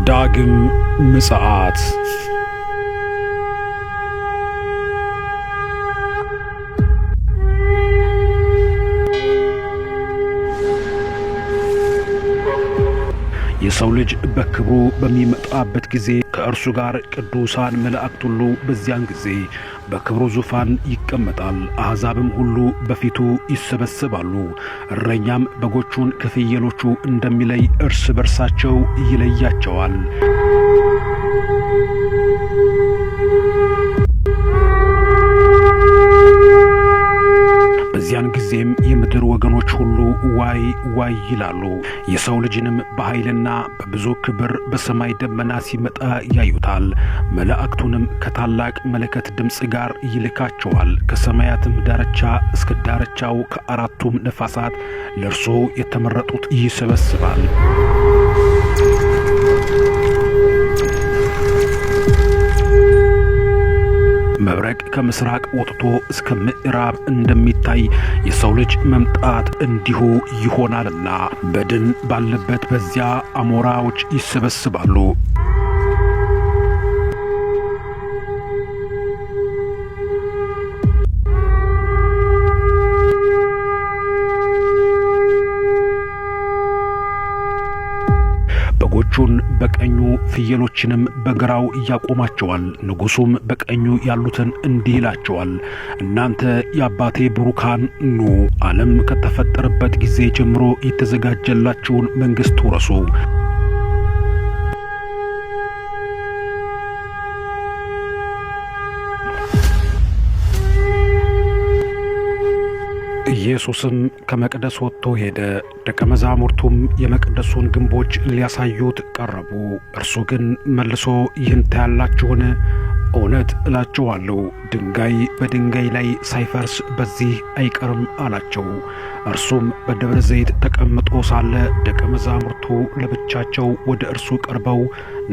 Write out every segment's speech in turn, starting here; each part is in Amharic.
ዳግም ምጽአት የሰው ልጅ በክብሩ በሚመጣበት ጊዜ ከእርሱ ጋር ቅዱሳን መላእክት ሁሉ በዚያን ጊዜ በክብሩ ዙፋን ይቀመጣል። አሕዛብም ሁሉ በፊቱ ይሰበሰባሉ። እረኛም በጎቹን ከፍየሎቹ እንደሚለይ እርስ በርሳቸው ይለያቸዋል። በዚያን ጊዜም የምድር ወገኖች ሁሉ ዋይ ዋይ ይላሉ። የሰው ልጅንም በኃይልና በብዙ ክብር በሰማይ ደመና ሲመጣ ያዩታል። መላእክቱንም ከታላቅ መለከት ድምፅ ጋር ይልካቸዋል። ከሰማያትም ዳርቻ እስከ ዳርቻው ከአራቱም ነፋሳት ለእርሱ የተመረጡት ይሰበስባል። መብረቅ ከምስራቅ ወጥቶ እስከ ምዕራብ እንደሚታይ የሰው ልጅ መምጣት እንዲሁ ይሆናልና በድን ባለበት በዚያ አሞራዎች ይሰበስባሉ። በጎቹን በቀኙ ፍየሎችንም በግራው ያቆማቸዋል። ንጉሡም በቀኙ ያሉትን እንዲህ ይላቸዋል፣ እናንተ የአባቴ ብሩካን ኑ፣ ዓለም ከተፈጠረበት ጊዜ ጀምሮ የተዘጋጀላችሁን መንግሥት ውረሱ። ኢየሱስም ከመቅደስ ወጥቶ ሄደ። ደቀ መዛሙርቱም የመቅደሱን ግንቦች ሊያሳዩት ቀረቡ። እርሱ ግን መልሶ ይህን ታያላችሁን? እውነት እላችኋለሁ ድንጋይ በድንጋይ ላይ ሳይፈርስ በዚህ አይቀርም አላቸው። እርሱም በደብረ ዘይት ተቀምጦ ሳለ ደቀ መዛሙርቱ ለብቻቸው ወደ እርሱ ቀርበው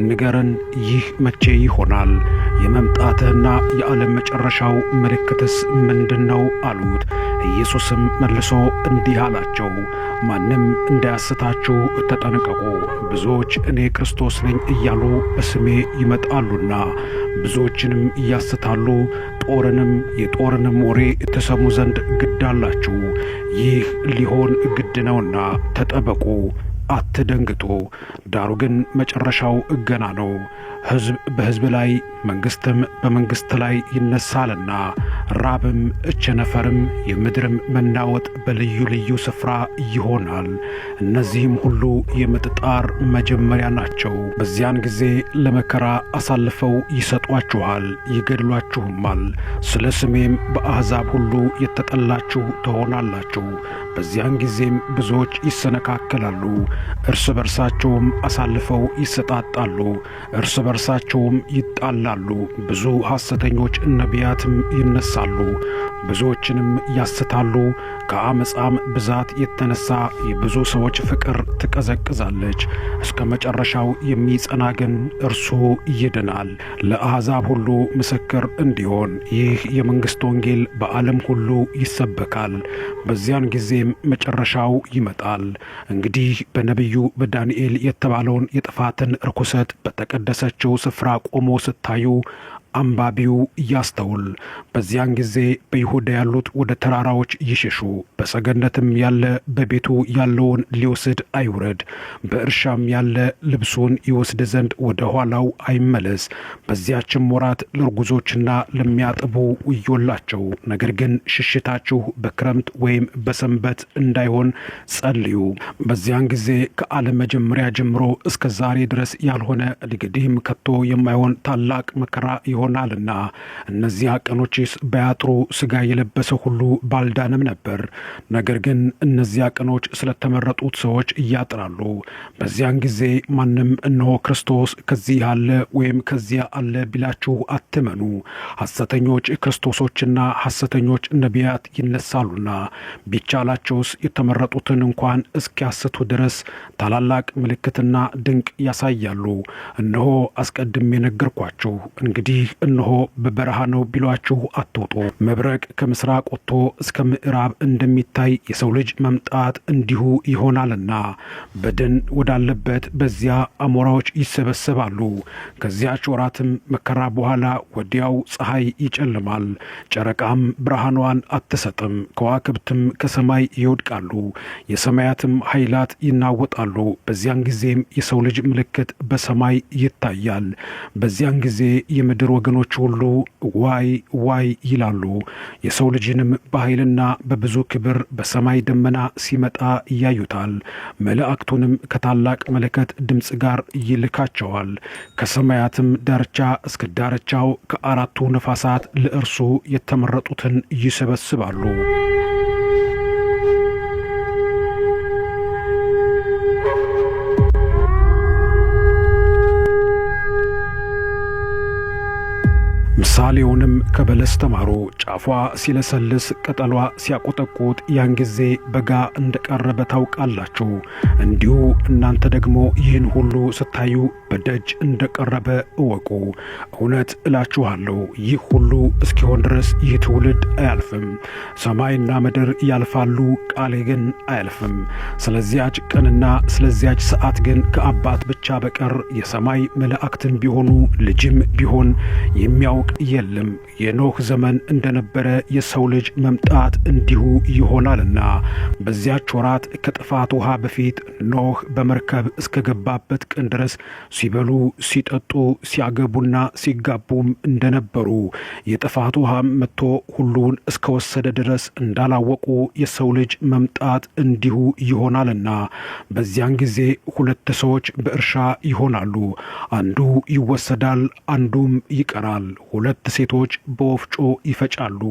ንገረን፣ ይህ መቼ ይሆናል? የመምጣትህና የዓለም መጨረሻው ምልክትስ ምንድነው? አሉት። ኢየሱስም መልሶ እንዲህ አላቸው፣ ማንም እንዳያስታችሁ ተጠንቀቁ። ብዙዎች እኔ ክርስቶስ ነኝ እያሉ በስሜ ይመጣሉና ብዙዎችንም ያስታሉ። የጦርንም ወሬ ትሰሙ ዘንድ ግድ አላችሁ። ይህ ሊሆን ግድ ነውና ተጠበቁ፣ አትደንግጡ። ዳሩ ግን መጨረሻው ገና ነው። ሕዝብ በሕዝብ ላይ መንግሥትም በመንግሥት ላይ ይነሳልና ራብም ቸነፈርም የምድርም መናወጥ በልዩ ልዩ ስፍራ ይሆናል። እነዚህም ሁሉ የምጥ ጣር መጀመሪያ ናቸው። በዚያን ጊዜ ለመከራ አሳልፈው ይሰጧችኋል፣ ይገድሏችሁማል። ስለ ስሜም በአሕዛብ ሁሉ የተጠላችሁ ትሆናላችሁ። በዚያን ጊዜም ብዙዎች ይሰነካከላሉ፣ እርስ በርሳቸውም አሳልፈው ይሰጣጣሉ፣ እርስ በርሳቸውም ይጣላሉ። ብዙ ሐሰተኞች ነቢያትም ይነሳሉ፣ ብዙዎችንም ያስታሉ። ከአመፃም ብዛት የተነሳ የብዙ ሰዎች ፍቅር ትቀዘቅዛለች። እስከ መጨረሻው የሚጸና ግን እርሱ ይድናል። ለአሕዛብ ሁሉ ምስክር እንዲሆን ይህ የመንግሥት ወንጌል በዓለም ሁሉ ይሰበካል። በዚያን ጊዜም መጨረሻው ይመጣል። እንግዲህ በነቢዩ በዳንኤል የተባለውን የጥፋትን ርኩሰት በተቀደሰችው ስፍራ ቆሞ ስታዩ አንባቢው ያስተውል። በዚያን ጊዜ በይሁዳ ያሉት ወደ ተራራዎች ይሸሹ። በሰገነትም ያለ በቤቱ ያለውን ሊወስድ አይውረድ። በእርሻም ያለ ልብሱን ይወስድ ዘንድ ወደ ኋላው አይመለስ። በዚያችም ወራት ለርጉዞችና ለሚያጥቡ ወዮላቸው። ነገር ግን ሽሽታችሁ በክረምት ወይም በሰንበት እንዳይሆን ጸልዩ። በዚያን ጊዜ ከዓለም መጀመሪያ ጀምሮ እስከ ዛሬ ድረስ ያልሆነ እንግዲህም ከቶ የማይሆን ታላቅ መከራ ይሆናልና። እነዚያ ቀኖችስ ባያጥሩ ሥጋ የለበሰ ሁሉ ባልዳነም ነበር። ነገር ግን እነዚያ ቀኖች ስለተመረጡት ሰዎች ያጥራሉ። በዚያን ጊዜ ማንም እነሆ ክርስቶስ ከዚህ አለ ወይም ከዚያ አለ ቢላችሁ አትመኑ። ሐሰተኞች ክርስቶሶችና ሐሰተኞች ነቢያት ይነሳሉና ቢቻላቸውስ የተመረጡትን እንኳን እስኪያስቱ ድረስ ታላላቅ ምልክትና ድንቅ ያሳያሉ። እነሆ አስቀድሜ ነገርኳችሁ። እንግዲህ እነሆ በበረሃ ነው ቢሏችሁ አትውጡ። መብረቅ ከምስራቅ ወጥቶ እስከ ምዕራብ እንደሚታይ የሰው ልጅ መምጣት እንዲሁ ይሆናልና በደን ወዳለበት በዚያ አሞራዎች ይሰበሰባሉ። ከዚያች ወራትም መከራ በኋላ ወዲያው ፀሐይ ይጨልማል፣ ጨረቃም ብርሃኗን አትሰጥም፣ ከዋክብትም ከሰማይ ይወድቃሉ፣ የሰማያትም ኃይላት ይናወጣሉ። በዚያን ጊዜም የሰው ልጅ ምልክት በሰማይ ይታያል። በዚያን ጊዜ የምድር ወገኖች ሁሉ ዋይ ዋይ ይላሉ። የሰው ልጅንም በኃይልና በብዙ ክብር በሰማይ ደመና ሲመጣ ያዩታል። መላእክቱንም ከታላቅ መለከት ድምፅ ጋር ይልካቸዋል። ከሰማያትም ዳርቻ እስከ ዳርቻው ከአራቱ ነፋሳት ለእርሱ የተመረጡትን ይሰበስባሉ። ምሳሌውንም ከበለስ ተማሩ። ጫፏ ሲለሰልስ ቅጠሏ ሲያቆጠቁጥ ያን ጊዜ በጋ እንደቀረበ ታውቃላችሁ። እንዲሁ እናንተ ደግሞ ይህን ሁሉ ስታዩ በደጅ እንደቀረበ እወቁ። እውነት እላችኋለሁ ይህ ሁሉ እስኪሆን ድረስ ይህ ትውልድ አያልፍም። ሰማይና ምድር ያልፋሉ፣ ቃሌ ግን አያልፍም። ስለዚያች ቀንና ስለዚያች ሰዓት ግን ከአባት ብቻ በቀር የሰማይ መላእክትም ቢሆኑ ልጅም ቢሆን የሚያውቅ የለም። የኖህ ዘመን እንደነበረ የሰው ልጅ መምጣት እንዲሁ ይሆናልና። በዚያች ወራት ከጥፋት ውሃ በፊት ኖህ በመርከብ እስከገባበት ቀን ድረስ ሲበሉ ሲጠጡ ሲያገቡና ሲጋቡም እንደነበሩ የጥፋት ውሃም መጥቶ ሁሉን እስከወሰደ ድረስ እንዳላወቁ የሰው ልጅ መምጣት እንዲሁ ይሆናልና። በዚያን ጊዜ ሁለት ሰዎች በእርሻ ይሆናሉ፣ አንዱ ይወሰዳል፣ አንዱም ይቀራል። ሁለት ሴቶች በወፍጮ ይፈጫሉ፣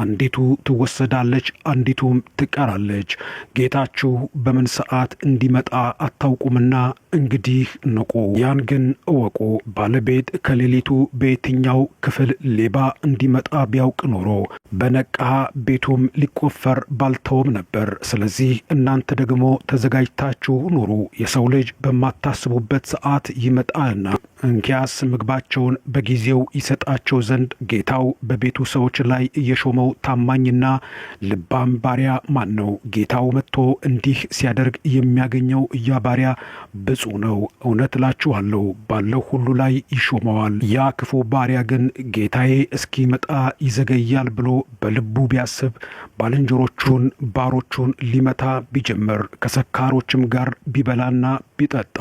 አንዲቱ ትወሰዳለች፣ አንዲቱም ትቀራለች። ጌታችሁ በምን ሰዓት እንዲመጣ አታውቁምና እንግዲህ ንቁ። ያን ግን እወቁ፣ ባለቤት ከሌሊቱ በየትኛው ክፍል ሌባ እንዲመጣ ቢያውቅ ኖሮ በነቃ ቤቱም ሊቆፈር ባልተውም ነበር። ስለዚህ እናንተ ደግሞ ተዘጋጅታችሁ ኑሩ፣ የሰው ልጅ በማታስቡበት ሰዓት ይመጣልና። እንኪያስ ምግባቸውን በጊዜው ይሰጣቸው ዘንድ ጌታው በቤቱ ሰዎች ላይ እየሾመው ታማኝና ልባም ባሪያ ማን ነው? ጌታው መጥቶ እንዲህ ሲያደርግ የሚያገኘው ያ ባሪያ ብፁዕ ነው። እውነት እላችኋለሁ ባለው ሁሉ ላይ ይሾመዋል። ያ ክፉ ባሪያ ግን ጌታዬ እስኪመጣ ይዘገያል ብሎ በልቡ ቢያስብ ባልንጀሮቹን ባሮቹን ሊመታ ቢጀምር ከሰካሮችም ጋር ቢበላና ቢጠጣ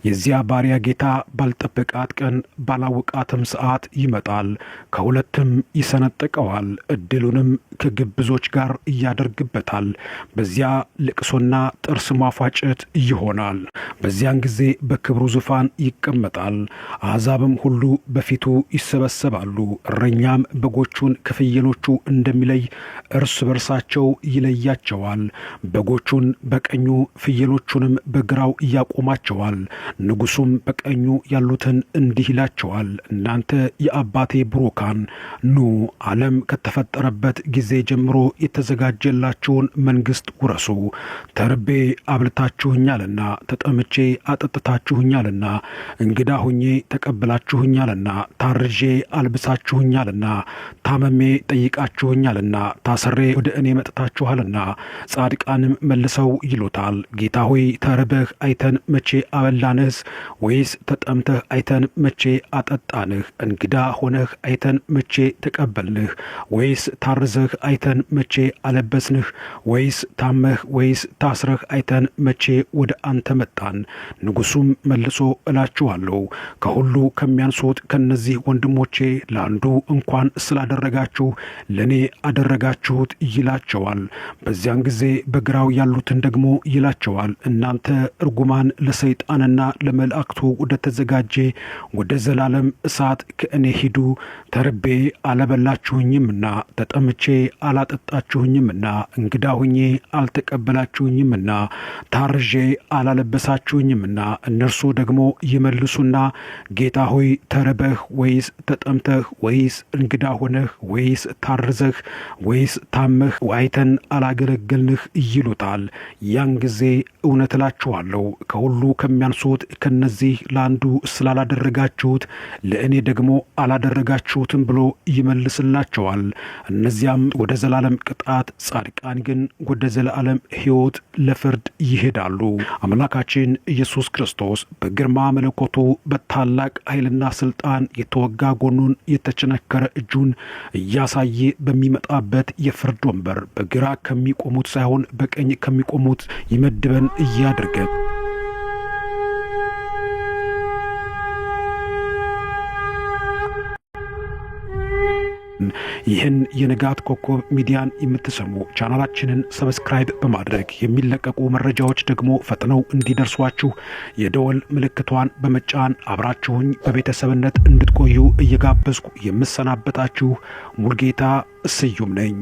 የዚያ ባሪያ ጌታ ባልጠበቃት ቀን ባላወቃትም ሰዓት ይመጣል፣ ከሁለትም ይሰነጥቀዋል፣ እድሉንም ከግብዞች ጋር እያደርግበታል። በዚያ ልቅሶና ጥርስ ማፋጨት ይሆናል። በዚያን ጊዜ በክብሩ ዙፋን ይቀመጣል፣ አሕዛብም ሁሉ በፊቱ ይሰበሰባሉ። እረኛም በጎቹን ከፍየሎቹ እንደሚለይ እርስ በርሳቸው ይለያቸዋል። በጎቹን በቀኙ ፍየሎቹንም በግራው ያቆማቸዋል። ንጉሡም በቀኙ ያሉትን እንዲህ ይላቸዋል፣ እናንተ የአባቴ ብሩካን ኑ፣ ዓለም ከተፈጠረበት ጊዜ ጀምሮ የተዘጋጀላችሁን መንግሥት ውረሱ። ተርቤ አብልታችሁኛልና፣ ተጠምቼ አጠጥታችሁኛልና፣ እንግዳ ሆኜ ተቀብላችሁኛልና፣ ታርዤ አልብሳችሁኛልና፣ ታመሜ ጠይቃችሁኛልና፣ ታስሬ ወደ እኔ መጥታችኋልና። ጻድቃንም መልሰው ይሉታል፣ ጌታ ሆይ ተርበህ አይተን መቼ አበላንህስ? ወይስ ተጠምተህ አይተን መቼ አጠጣንህ? እንግዳ ሆነህ አይተን መቼ ተቀበልንህ? ወይስ ታርዘህ አይተን መቼ አለበስንህ? ወይስ ታመህ ወይስ ታስረህ አይተን መቼ ወደ አንተ መጣን? ንጉሡም መልሶ እላችኋለሁ ከሁሉ ከሚያንሱት ከነዚህ ወንድሞቼ ለአንዱ እንኳን ስላደረጋችሁ ለእኔ አደረጋችሁት ይላቸዋል። በዚያን ጊዜ በግራው ያሉትን ደግሞ ይላቸዋል፣ እናንተ እርጉማን ለሰይጣንና ለመላእክቱ ወደ ተዘጋጀ ወደ ዘላለም እሳት ከእኔ ሂዱ። ተርቤ አላበላችሁኝምና፣ ተጠምቼ አላጠጣችሁኝምና፣ እንግዳ ሁኜ አልተቀበላችሁኝምና፣ ታርዤ አላለበሳችሁኝምና። እነርሱ ደግሞ ይመልሱና ጌታ ሆይ ተርበህ ወይስ ተጠምተህ ወይስ እንግዳ ሆነህ ወይስ ታርዘህ ወይስ ታመህ ቆመህ አይተን አላገለገልንህ ይሉታል። ያን ጊዜ እውነት እላችኋለሁ ከሁሉ ከሚያንሱት ከነዚህ ለአንዱ ስላላደረጋችሁት ለእኔ ደግሞ አላደረጋችሁትም ብሎ ይመልስላቸዋል። እነዚያም ወደ ዘላለም ቅጣት፣ ጻድቃን ግን ወደ ዘላለም ሕይወት ለፍርድ ይሄዳሉ። አምላካችን ኢየሱስ ክርስቶስ በግርማ መለኮቱ በታላቅ ኃይልና ስልጣን የተወጋ ጎኑን የተቸነከረ እጁን እያሳየ በሚመጣበት የፍርድ ወንበር በግራ ከሚቆሙት ሳይሆን በቀኝ ከሚቆሙት ይመድበን እያድርገን። ይህን የንጋት ኮከብ ሚዲያን የምትሰሙ ቻናላችንን ሰብስክራይብ በማድረግ የሚለቀቁ መረጃዎች ደግሞ ፈጥነው እንዲደርሷችሁ የደወል ምልክቷን በመጫን አብራችሁኝ በቤተሰብነት እንድትቆዩ እየጋበዝኩ የምሰናበታችሁ ሙልጌታ ስዩም ነኝ።